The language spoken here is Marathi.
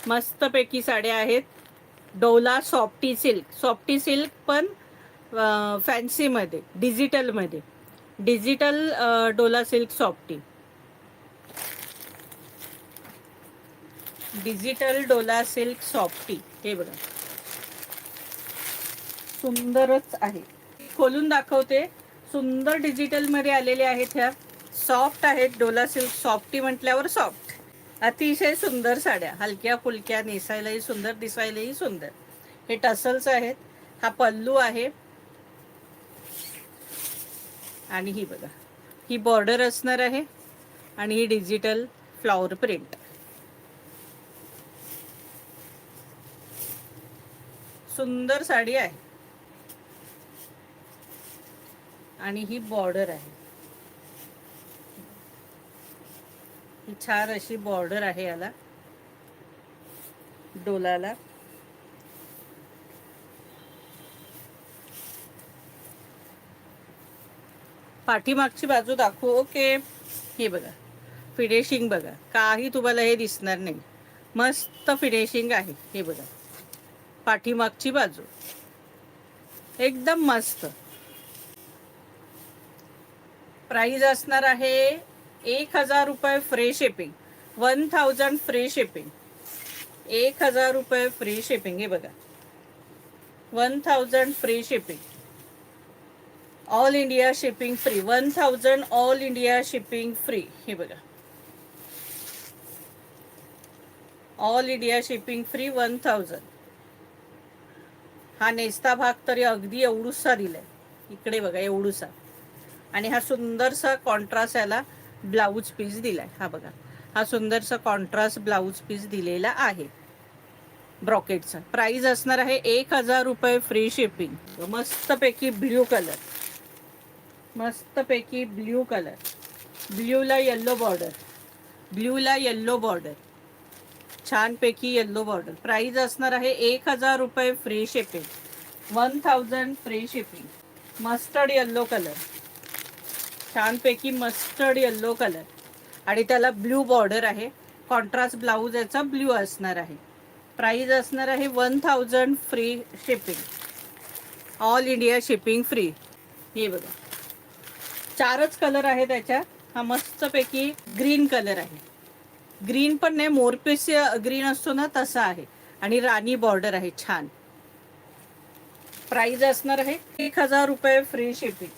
मस्तपैकी साड्या आहेत. Dola softy silk, softy silk पण फॅन्सीमध्ये, डिजिटलमध्ये, digital dola silk softy, digital dola silk softy. हे बघा सुंदरच आहे. खोलून दाखवते. सुंदर डिजिटलमध्ये आलेले आहेत. ह्या सॉफ्ट आहेत. डोला सिल्क सॉफ्टी म्हटल्यावर सॉफ्ट. अतिशय सुंदर साड्या, हलक्या फुलक्या, नेसायलाही सुंदर, दिसायलाही सुंदर. हे टसल्स आहेत. हा पल्लू आहे. आणि ही बघा, ही बॉर्डर असणार आहे. आणि ही डिजिटल फ्लॉवर प्रिंट. सुंदर साडी आहे. आणि ही बॉर्डर आहे. ही छान अशी बॉर्डर आहे याला, डोलाला. पाठीमागची बाजू दाखवू. ओके, हे बघा फिनिशिंग बघा, काही तुम्हाला हे दिसणार नाही. मस्त फिनिशिंग आहे. हे बघा पाठीमागची बाजू एकदम मस्त. प्राइस असणार आहे 1000 रुपये फ्री शिपिंग. 1000 free shipping. 1000 रुपये फ्री शिपिंग. हे बघा 1000 free shipping. All India shipping free. 1000 all India shipping free. हे बघा ऑल इंडिया शिपिंग फ्री 1000. हा नेसता भाग तरी अगदी एवढूसा दिलाय. इकडे बघा एवढूसा. आणि हा सुंदरसा कॉन्ट्रास्ट याला ब्लाऊज पीस दिलाय. हा बघा, हा सुंदरसा कॉन्ट्रास्ट ब्लाऊज पीस दिलेला आहे ब्रॉकेटचा. प्राइस असणार आहे 1000 रुपये फ्री शिपिंग. मस्तपैकी ब्ल्यू कलर, मस्तपैकी ब्ल्यू कलर, ब्ल्यूला येल्लो बॉर्डर, ब्ल्यूला येल्लो बॉर्डर, छानपैकी येल्लो बॉर्डर. प्राइस असणार आहे 1000 रुपये free shipping. 1000 free shipping. Mustard yellow colour, छानपैकी मस्टर्ड येल्लो कलर. आणि त्याला ब्ल्यू बॉर्डर आहे. कॉन्ट्रास्ट ब्लाऊज याचा ब्ल्यू असणार आहे. प्राइस असणार आहे 1000 free shipping. All India shipping free. हे बघा 4च कलर आहे त्याच्यात. हा मस्तपैकी ग्रीन कलर आहे. ग्रीन पण नाही, मोरपीस ग्रीन असतो ना तसा आहे. आणि राणी बॉर्डर आहे छान. प्राइस असणार आहे 1000 रुपये फ्री शिपिंग.